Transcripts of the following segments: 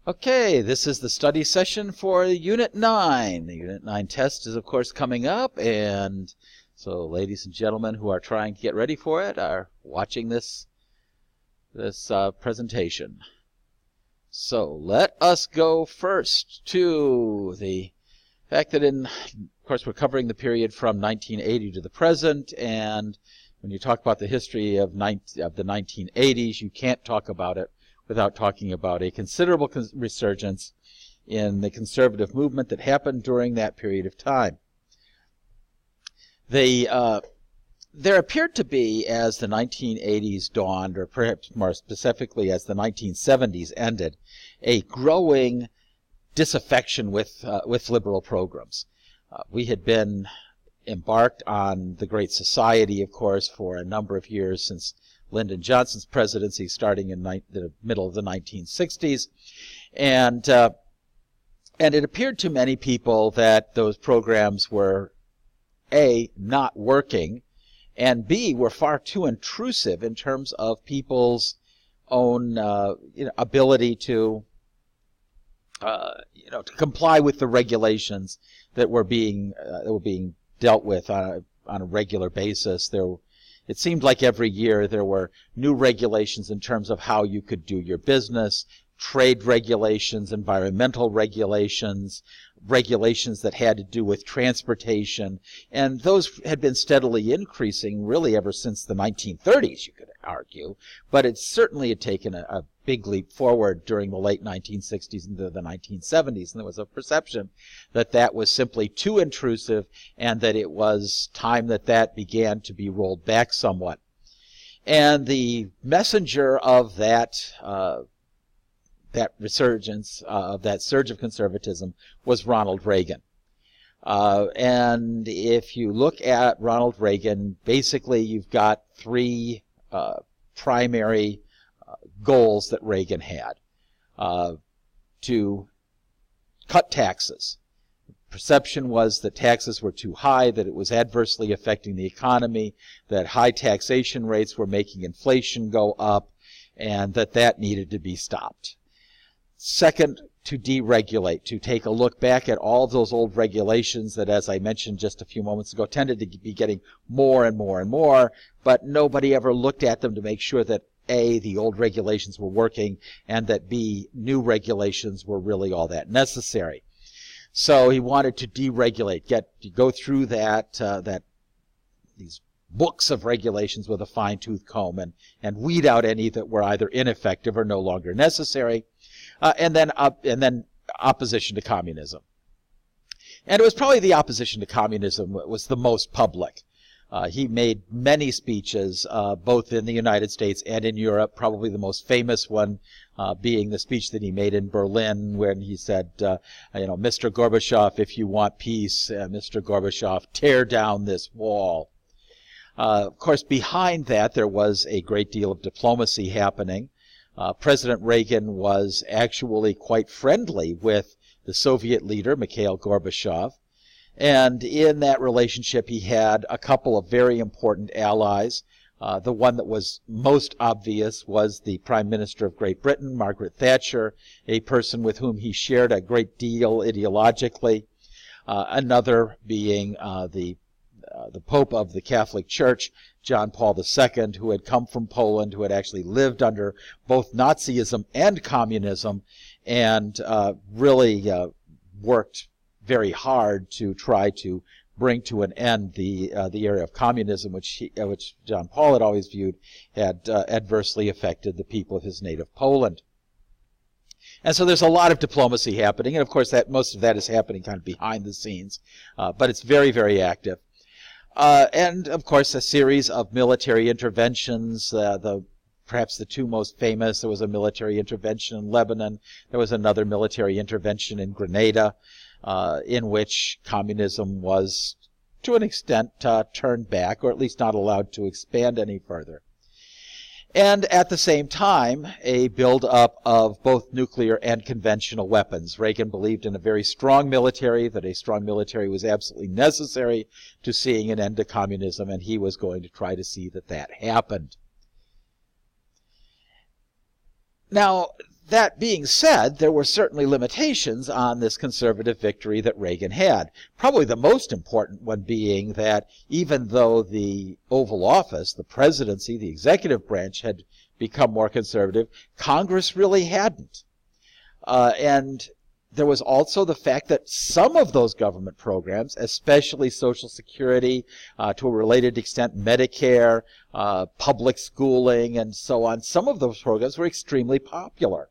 Okay, this is the study session for Unit 9. The Unit 9 test is, of course, coming up, and so ladies and gentlemen who are trying to get ready for it are watching this presentation. So let us go first to the fact that of course, we're covering the period from 1980 to the present, and when you talk about the history of the 1980s, you can't talk about it without talking about a considerable resurgence in the conservative movement that happened during that period of time. There appeared to be, as the 1980s dawned, or perhaps more specifically as the 1970s ended, a growing disaffection with liberal programs. We had been embarked on the Great Society, of course, for a number of years since Lyndon Johnson's presidency, starting in the middle of the 1960s, and it appeared to many people that those programs were A, not working, and B, were far too intrusive in terms of people's own ability to to comply with the regulations that were being dealt with on a regular basis. It seemed like every year there were new regulations in terms of how you could do your business, trade regulations, environmental regulations, regulations that had to do with transportation, and those had been steadily increasing really ever since the 1930s, you could argue, but it certainly had taken a big leap forward during the late 1960s into the 1970s, and there was a perception that that was simply too intrusive and that it was time that began to be rolled back somewhat. And the messenger of that resurgence, of that surge of conservatism, was Ronald Reagan. And if you look at Ronald Reagan, basically you've got three primary goals that Reagan had. To cut taxes. The perception was that taxes were too high, that it was adversely affecting the economy, that high taxation rates were making inflation go up, and that needed to be stopped. Second, to deregulate, to take a look back at all of those old regulations that, as I mentioned just a few moments ago, tended to be getting more and more and more, but nobody ever looked at them to make sure that A, the old regulations were working, and that B, new regulations were really all that necessary. So he wanted to deregulate, go through these books of regulations with a fine-tooth comb and weed out any that were either ineffective or no longer necessary. And then opposition to communism. And it was probably the opposition to communism that was the most public. He made many speeches, both in the United States and in Europe, probably the most famous one being the speech that he made in Berlin when he said, Mr. Gorbachev, if you want peace, Mr. Gorbachev, tear down this wall. Of course, behind that, there was a great deal of diplomacy happening. President Reagan was actually quite friendly with the Soviet leader, Mikhail Gorbachev. And in that relationship, he had a couple of very important allies. The one that was most obvious was the Prime Minister of Great Britain, Margaret Thatcher, a person with whom he shared a great deal ideologically. Another being the Pope of the Catholic Church, John Paul II, who had come from Poland, who had actually lived under both Nazism and communism, and really worked very hard to try to bring to an end the area of communism, which John Paul had always viewed had adversely affected the people of his native Poland. And so there's a lot of diplomacy happening, and of course most of that is happening kind of behind the scenes, but it's very, very active. And of course a series of military interventions, perhaps the two most famous. There was a military intervention in Lebanon. There was another military intervention in Grenada, in which communism was, to an extent, turned back, or at least not allowed to expand any further. And at the same time, a build-up of both nuclear and conventional weapons. Reagan believed in a very strong military, that a strong military was absolutely necessary to seeing an end to communism, and he was going to try to see that happened. Now, That being said, there were certainly limitations on this conservative victory that Reagan had. Probably the most important one being that even though the Oval Office, the presidency, the executive branch had become more conservative, Congress really hadn't. And there was also the fact that some of those government programs, especially Social Security, to a related extent Medicare, public schooling, and so on, some of those programs were extremely popular.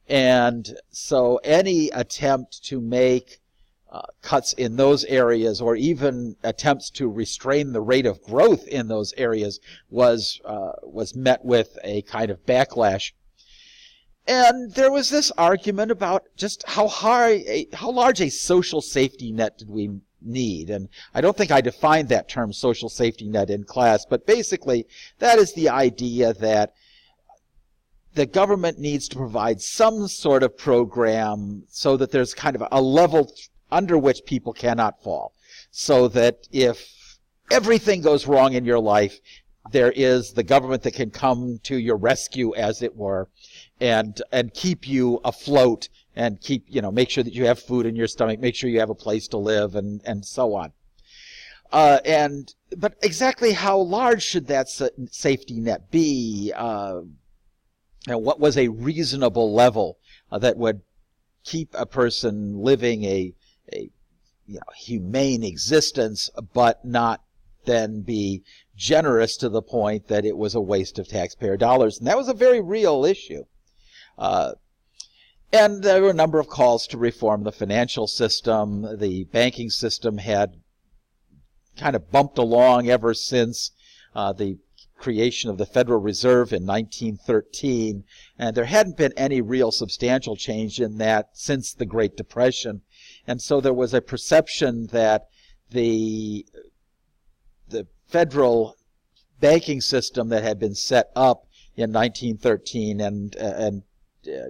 And so any attempt to make cuts in those areas, or even attempts to restrain the rate of growth in those areas, was met with a kind of backlash. And there was this argument about just how large a social safety net did we need. And I don't think I defined that term social safety net in class, but basically that is the idea that the government needs to provide some sort of program so that there's kind of a level under which people cannot fall. So that if everything goes wrong in your life, there is the government that can come to your rescue, as it were, and keep you afloat, and make sure that you have food in your stomach, make sure you have a place to live, and so on. But exactly how large should that safety net be? And what was a reasonable level that would keep a person living a humane existence, but not then be generous to the point that it was a waste of taxpayer dollars? And that was a very real issue. And there were a number of calls to reform the financial system. The banking system had kind of bumped along ever since the creation of the Federal Reserve in 1913, and there hadn't been any real substantial change in that since the Great Depression. And so there was a perception that the federal banking system that had been set up in 1913 and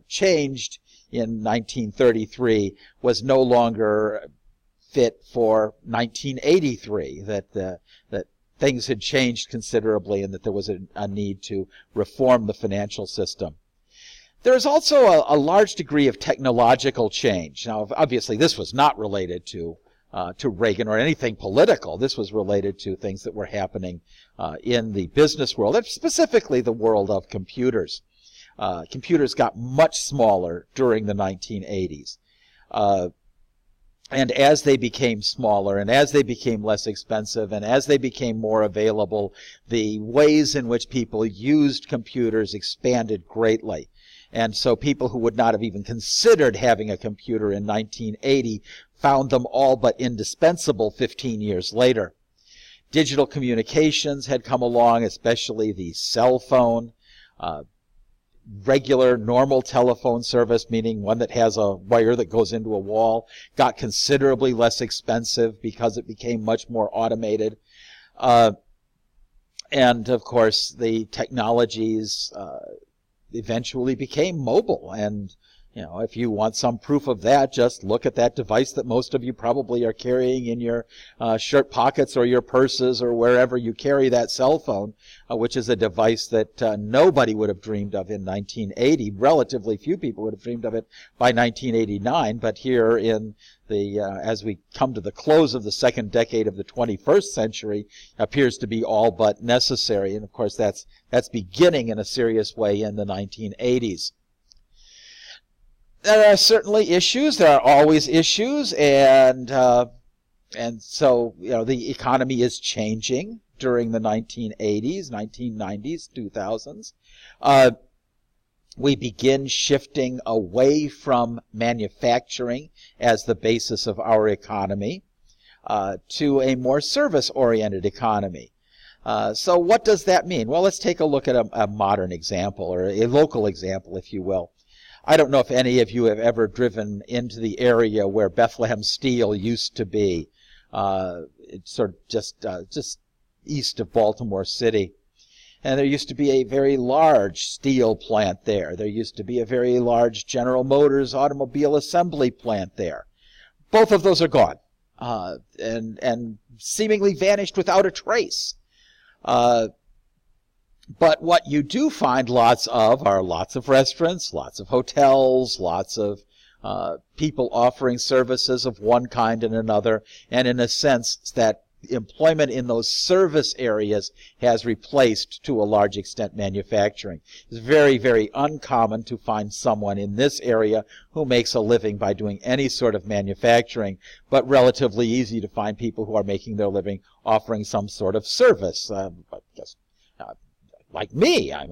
changed in 1933 was no longer fit for 1983, that things had changed considerably and that there was a need to reform the financial system. There is also a large degree of technological change. Now, obviously, this was not related to Reagan or anything political. This was related to things that were happening in the business world, and specifically the world of computers. Computers got much smaller during the 1980s. And as they became smaller, and as they became less expensive, and as they became more available, the ways in which people used computers expanded greatly. And so people who would not have even considered having a computer in 1980 found them all but indispensable 15 years later. Digital communications had come along, especially the cell phone. Regular, normal telephone service, meaning one that has a wire that goes into a wall, got considerably less expensive because it became much more automated. And, of course, the technologies eventually became mobile. And, if you want some proof of that, just look at that device that most of you probably are carrying in your shirt pockets or your purses or wherever you carry that cell phone, which is a device that nobody would have dreamed of in 1980. Relatively few people would have dreamed of it by 1989. But here in as we come to the close of the second decade of the 21st century, appears to be all but necessary. And of course, that's beginning in a serious way in the 1980s. There are certainly issues. There are always issues, and so the economy is changing during the 1980s, 1990s, 2000s. We begin shifting away from manufacturing as the basis of our economy to a more service-oriented economy. So what does that mean? Well, let's take a look at a modern example, or a local example, if you will. I don't know if any of you have ever driven into the area where Bethlehem Steel used to be. It's sort of just east of Baltimore City. And there used to be a very large steel plant there. There used to be a very large General Motors automobile assembly plant there. Both of those are gone, and seemingly vanished without a trace. But what you do find lots of are lots of restaurants, lots of hotels, lots of people offering services of one kind and another, and in a sense that employment in those service areas has replaced to a large extent manufacturing. It's very, very uncommon to find someone in this area who makes a living by doing any sort of manufacturing, but relatively easy to find people who are making their living offering some sort of service. Like me, I'm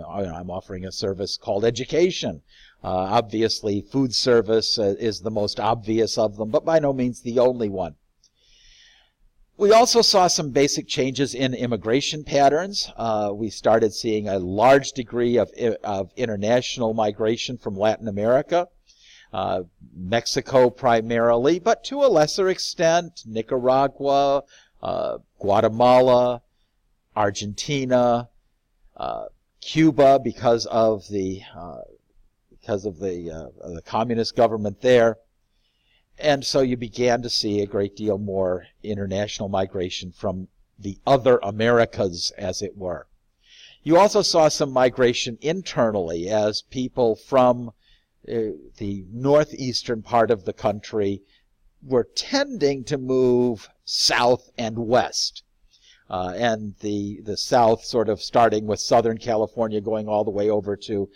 offering a service called education. Obviously, food service is the most obvious of them, but by no means the only one. We also saw some basic changes in immigration patterns. We started seeing a large degree of international migration from Latin America, Mexico primarily, but to a lesser extent, Nicaragua, Guatemala, Argentina, Cuba, because of the communist government there. And so you began to see a great deal more international migration from the other Americas, as it were. You also saw some migration internally as people from the northeastern part of the country were tending to move south and west. And the south, sort of starting with Southern California, going all the way over to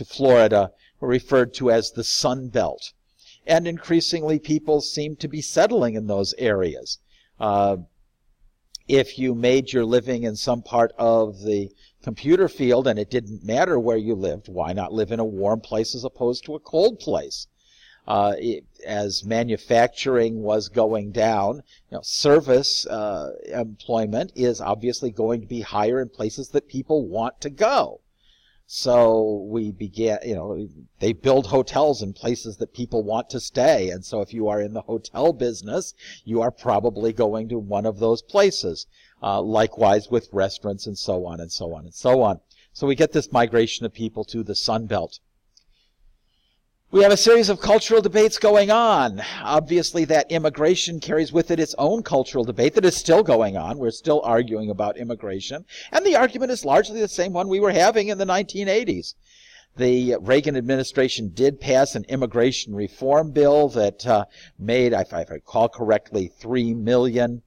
Florida, were referred to as the Sun Belt. And increasingly people seem to be settling in those areas. If you made your living in some part of the computer field and it didn't matter where you lived, why not live in a warm place as opposed to a cold place? As manufacturing was going down, service employment is obviously going to be higher in places that people want to go. So we began, they build hotels in places that people want to stay. And so if you are in the hotel business, you are probably going to one of those places. Likewise with restaurants and so on and so on and so on. So we get this migration of people to the Sun Belt. We have a series of cultural debates going on. Obviously, that immigration carries with it its own cultural debate that is still going on. We're still arguing about immigration. And the argument is largely the same one we were having in the 1980s. The Reagan administration did pass an immigration reform bill that made, if I recall correctly, 3 million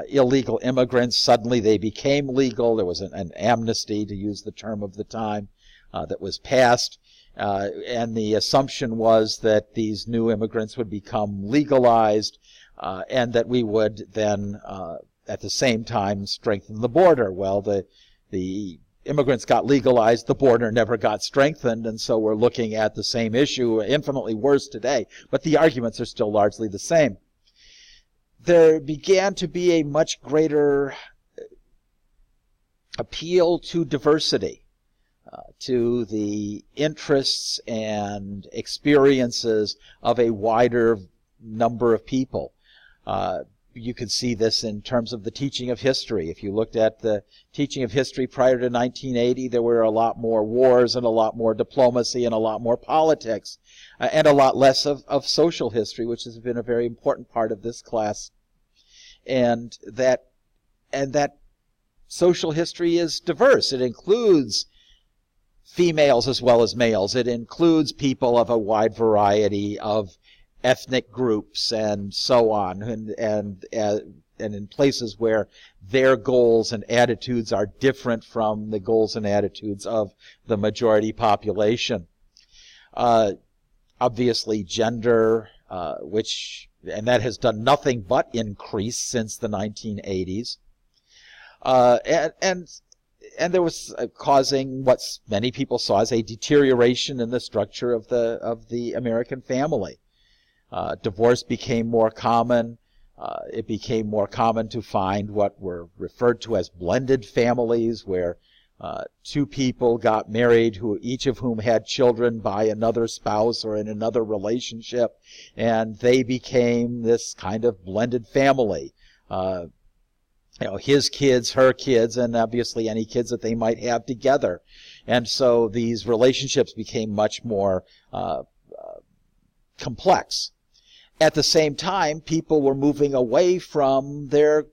illegal immigrants. Suddenly they became legal. There was an amnesty, to use the term of the time, that was passed. And the assumption was that these new immigrants would become legalized and that we would then, at the same time, strengthen the border. Well, the immigrants got legalized, the border never got strengthened, and so we're looking at the same issue, infinitely worse today, but the arguments are still largely the same. There began to be a much greater appeal to diversity. To the interests and experiences of a wider number of people. You could see this in terms of the teaching of history. If you looked at the teaching of history prior to 1980, there were a lot more wars and a lot more diplomacy and a lot more politics and a lot less of social history, which has been a very important part of this class. And that social history is diverse. It includes females as well as males. It includes people of a wide variety of ethnic groups and so on, and in places where their goals and attitudes are different from the goals and attitudes of the majority population. Obviously, gender, and that has done nothing but increase since the 1980s, and there was causing what many people saw as a deterioration in the structure of the American family. Divorce became more common. It became more common to find what were referred to as blended families, where two people got married, each of whom had children by another spouse or in another relationship, and they became this kind of blended family. His kids, her kids, and obviously any kids that they might have together. And so these relationships became much more complex. At the same time, people were moving away from their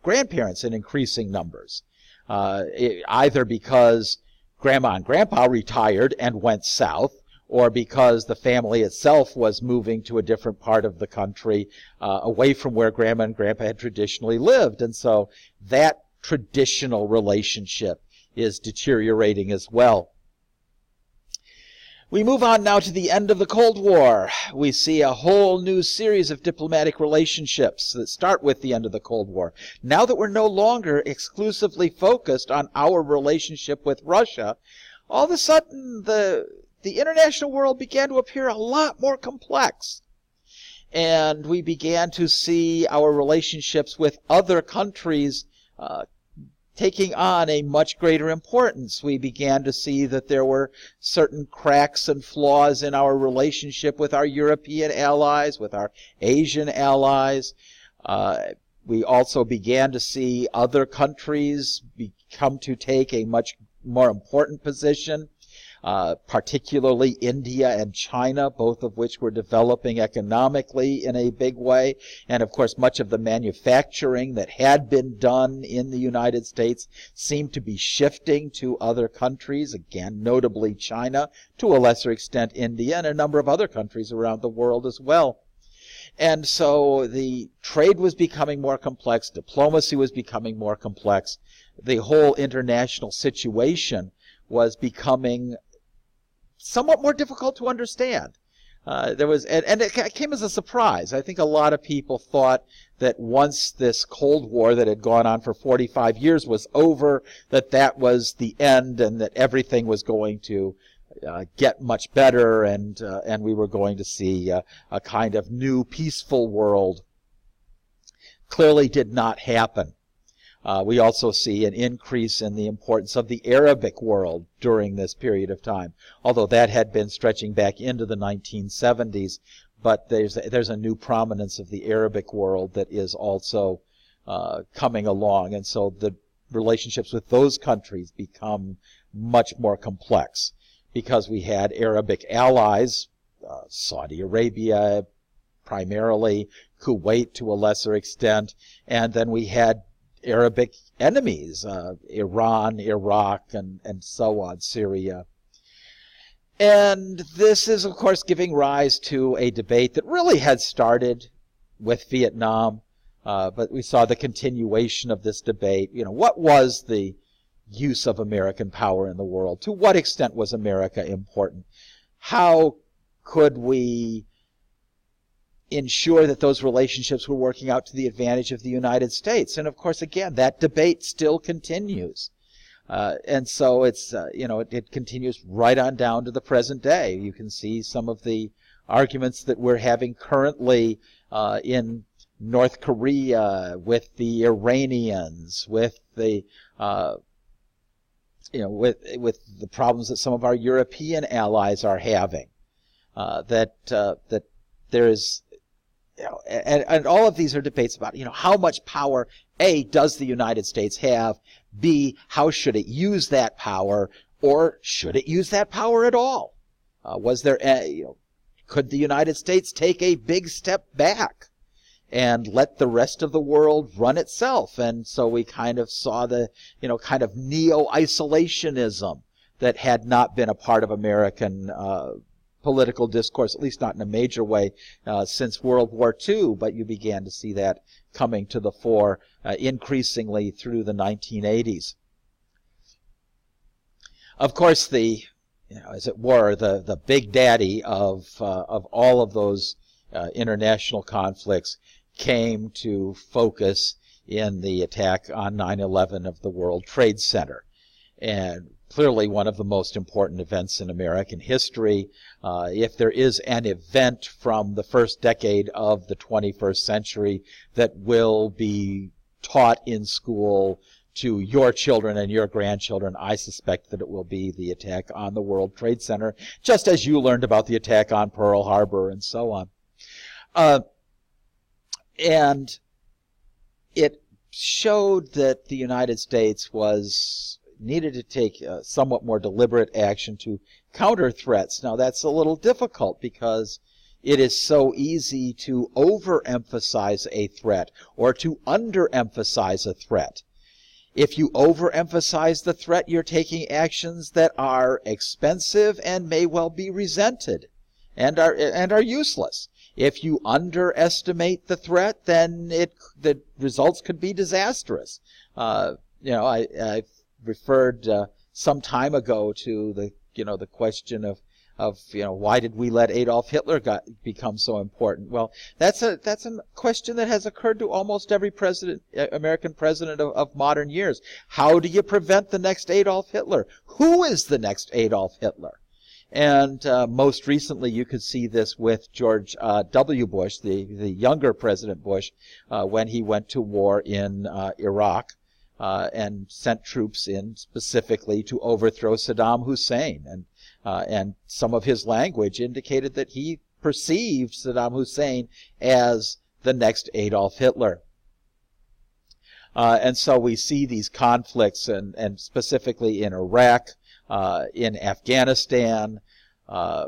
grandparents in increasing numbers. either because Grandma and Grandpa retired and went south, or because the family itself was moving to a different part of the country, away from where Grandma and Grandpa had traditionally lived. And so that traditional relationship is deteriorating as well. We move on now to the end of the Cold War. We see a whole new series of diplomatic relationships that start with the end of the Cold War. Now that we're no longer exclusively focused on our relationship with Russia, all of a sudden the international world began to appear a lot more complex. And we began to see our relationships with other countries taking on a much greater importance. We began to see that there were certain cracks and flaws in our relationship with our European allies, with our Asian allies. We also began to see other countries come to take a much more important position, particularly India and China, both of which were developing economically in a big way. And of course, much of the manufacturing that had been done in the United States seemed to be shifting to other countries, again, notably China, to a lesser extent India, and a number of other countries around the world as well. And so the trade was becoming more complex, diplomacy was becoming more complex, the whole international situation was becoming somewhat more difficult to understand. And it came as a surprise. I think a lot of people thought that once this Cold War that had gone on for 45 years was over, that was the end and that everything was going to get much better, and we were going to see a kind of new peaceful world. Clearly did not happen. We also see an increase in the importance of the Arabic world during this period of time, although that had been stretching back into the 1970s, but there's a new prominence of the Arabic world that is also coming along, and so the relationships with those countries become much more complex because we had Arabic allies, Saudi Arabia primarily, Kuwait to a lesser extent, and then we had Arabic enemies, Iran, Iraq, and so on, Syria. And this is, of course, giving rise to a debate that really had started with Vietnam, but we saw the continuation of this debate. What was the use of American power in the world? To what extent was America important? How could we ensure that those relationships were working out to the advantage of the United States? And of course, again, that debate still continues. And so it's, it continues right on down to the present day. You can see some of the arguments that we're having currently in North Korea with the Iranians, with the with the problems that some of our European allies are having. That there is, and all of these are debates about, how much power, A, does the United States have? B, how should it use that power? Or should it use that power at all? Could the United States take a big step back and let the rest of the world run itself? And so we kind of saw the, kind of neo-isolationism that had not been a part of American political discourse, at least not in a major way, since World War II, but you began to see that coming to the fore increasingly through the 1980s. Of course, as it were, the big daddy of all of those international conflicts came to focus in the attack on 9/11 of the World Trade Center. And clearly one of the most important events in American history. If there is an event from the first decade of the 21st century that will be taught in school to your children and your grandchildren, I suspect that it will be the attack on the World Trade Center, just as you learned about the attack on Pearl Harbor and so on. And it showed that the United States needed to take somewhat more deliberate action to counter threats. Now that's a little difficult because it is so easy to overemphasize a threat or to underemphasize a threat. If you overemphasize the threat, you're taking actions that are expensive and may well be resented and are useless. If you underestimate the threat, then the results could be disastrous. I referred some time ago to the question of why did we let Adolf Hitler become so important? Well, that's a question that has occurred to almost every American president of modern years. How do you prevent the next Adolf Hitler? Who is the next Adolf Hitler? And most recently, you could see this with George W. Bush, the younger President Bush, when he went to war in Iraq and sent troops in specifically to overthrow Saddam Hussein. And some of his language indicated that he perceived Saddam Hussein as the next Adolf Hitler. And so we see these conflicts, and specifically in Iraq, in Afghanistan,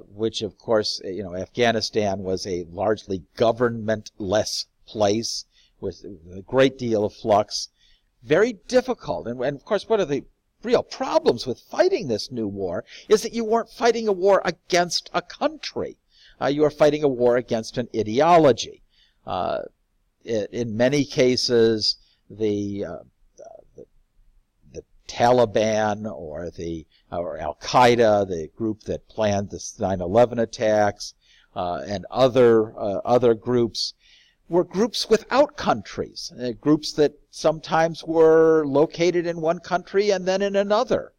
which of course, Afghanistan was a largely governmentless place with a great deal of flux, very difficult. And of course, one of the real problems with fighting this new war is that you weren't fighting a war against a country. You were fighting a war against an ideology. In many cases, the Taliban or Al-Qaeda, the group that planned the 9/11 attacks, and other groups, were groups without countries, groups that sometimes were located in one country and then in another.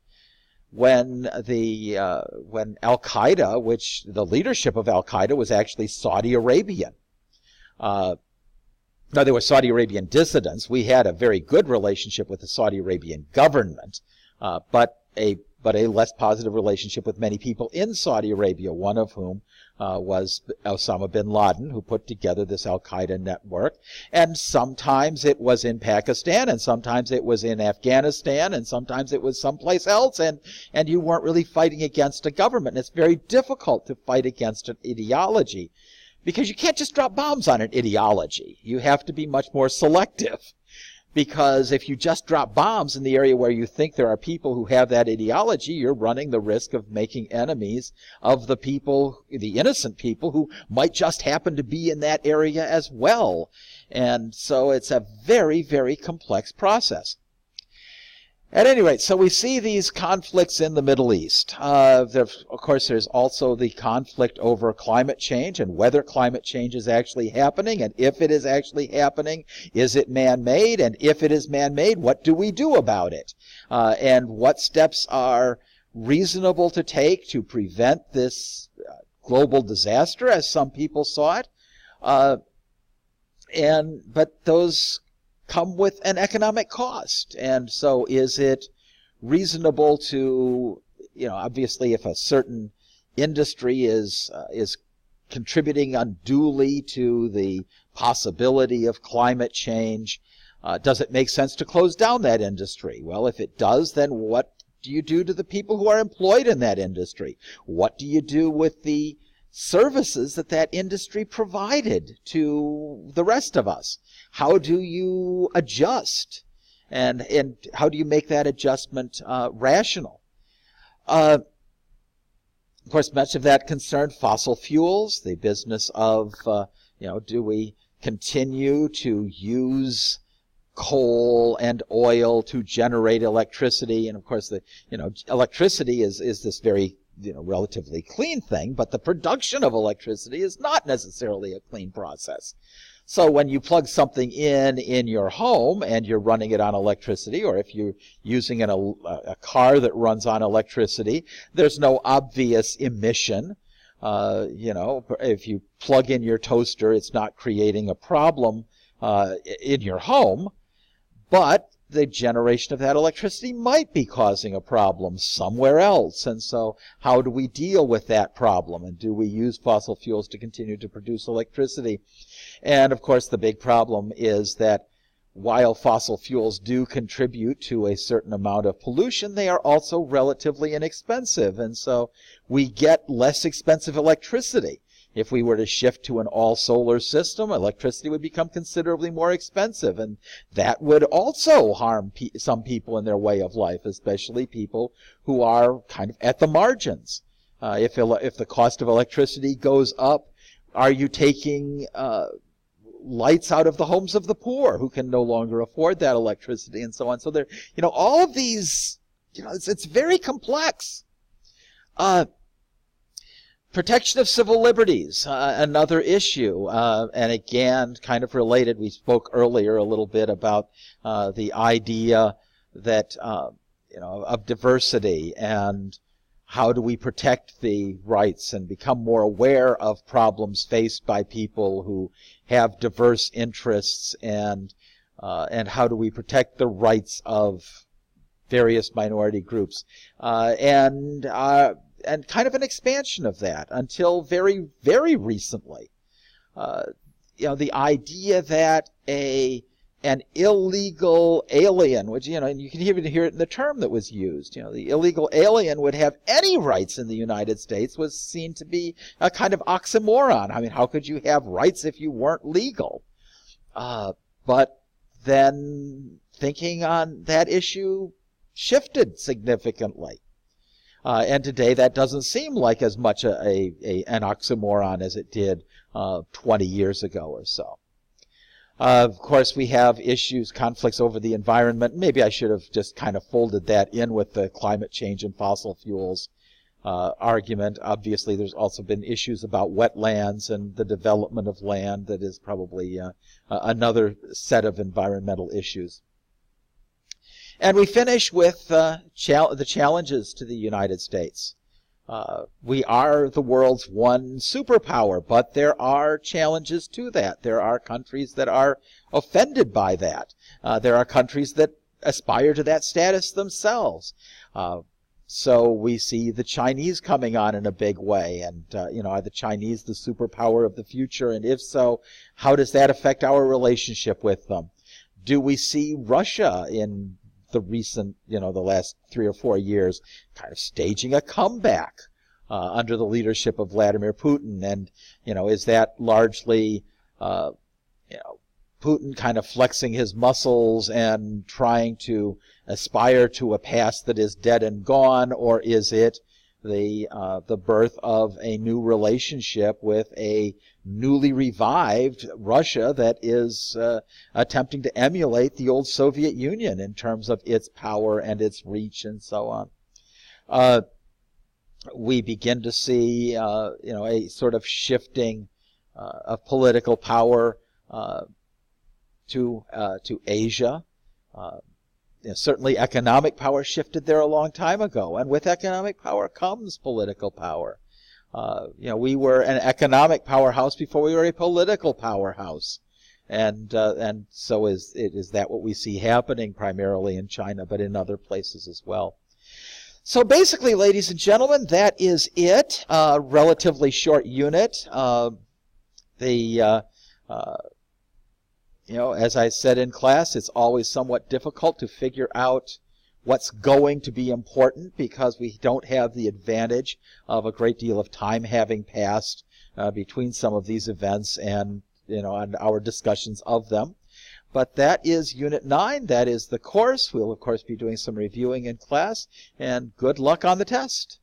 When Al-Qaeda, which the leadership of Al-Qaeda was actually Saudi Arabian. Now, there were Saudi Arabian dissidents. We had a very good relationship with the Saudi Arabian government, but a less positive relationship with many people in Saudi Arabia, one of whom was Osama bin Laden, who put together this Al-Qaeda network. And sometimes it was in Pakistan, and sometimes it was in Afghanistan, and sometimes it was someplace else, and you weren't really fighting against a government. And it's very difficult to fight against an ideology, because you can't just drop bombs on an ideology. You have to be much more selective. Because if you just drop bombs in the area where you think there are people who have that ideology, you're running the risk of making enemies of the people, the innocent people, who might just happen to be in that area as well. And so it's a very, very complex process. At any rate, so we see these conflicts in the Middle East. Of course, there's also the conflict over climate change and whether climate change is actually happening, and if it is actually happening, is it man-made? And if it is man-made, what do we do about it? And what steps are reasonable to take to prevent this global disaster, as some people saw it? But those come with an economic cost. And so is it reasonable to, obviously if a certain industry is contributing unduly to the possibility of climate change, does it make sense to close down that industry? Well, if it does, then what do you do to the people who are employed in that industry? What do you do with the services that industry provided to the rest of us? How do you adjust? And how do you make that adjustment rational? Of course, much of that concerned fossil fuels, the business of, do we continue to use coal and oil to generate electricity? And of course, electricity is this very relatively clean thing, but the production of electricity is not necessarily a clean process. So when you plug something in your home and you're running it on electricity, or if you're using a car that runs on electricity, there's no obvious emission. If you plug in your toaster, it's not creating a problem in your home, but the generation of that electricity might be causing a problem somewhere else. And so how do we deal with that problem? And do we use fossil fuels to continue to produce electricity? And of course, the big problem is that while fossil fuels do contribute to a certain amount of pollution, they are also relatively inexpensive. And so we get less expensive electricity. If we were to shift to an all-solar system, electricity would become considerably more expensive, and that would also harm some people in their way of life, especially people who are kind of at the margins. If the cost of electricity goes up, are you taking lights out of the homes of the poor who can no longer afford that electricity, and so on? So there, all of these, it's very complex. Protection of civil liberties, another issue, and again, kind of related. We spoke earlier a little bit about the idea that of diversity, and how do we protect the rights and become more aware of problems faced by people who have diverse interests, and how do we protect the rights of various minority groups, and kind of an expansion of that until very, very recently. The idea that an illegal alien, which, and you can even hear it in the term that was used, the illegal alien would have any rights in the United States, was seen to be a kind of oxymoron. I mean, how could you have rights if you weren't legal? But then thinking on that issue shifted significantly. And today that doesn't seem like as much an oxymoron as it did 20 years ago or so. Of course, we have conflicts over the environment. Maybe I should have just kind of folded that in with the climate change and fossil fuels argument. Obviously, there's also been issues about wetlands and the development of land. That is probably another set of environmental issues. And we finish with the challenges to the United States. We are the world's one superpower, but there are challenges to that. There are countries that are offended by that. There are countries that aspire to that status themselves. So we see the Chinese coming on in a big way. And, are the Chinese the superpower of the future? And if so, how does that affect our relationship with them? Do we see Russia in the recent, the last 3 or 4 years, kind of staging a comeback under the leadership of Vladimir Putin? And, is that largely, Putin kind of flexing his muscles and trying to aspire to a past that is dead and gone, or is it the birth of a new relationship with a newly revived Russia that is attempting to emulate the old Soviet Union in terms of its power and its reach and so on? We begin to see a sort of shifting of political power to Asia. Certainly economic power shifted there a long time ago, and with economic power comes political power. We were an economic powerhouse before we were a political powerhouse, and so is that what we see happening primarily in China, but in other places as well. So basically, ladies and gentlemen, that is it. Relatively short unit. As I said in class, it's always somewhat difficult to figure out what's going to be important, because we don't have the advantage of a great deal of time having passed between some of these events and and our discussions of them. But that is Unit 9. That is the course. We'll of course be doing some reviewing in class, and good luck on the test.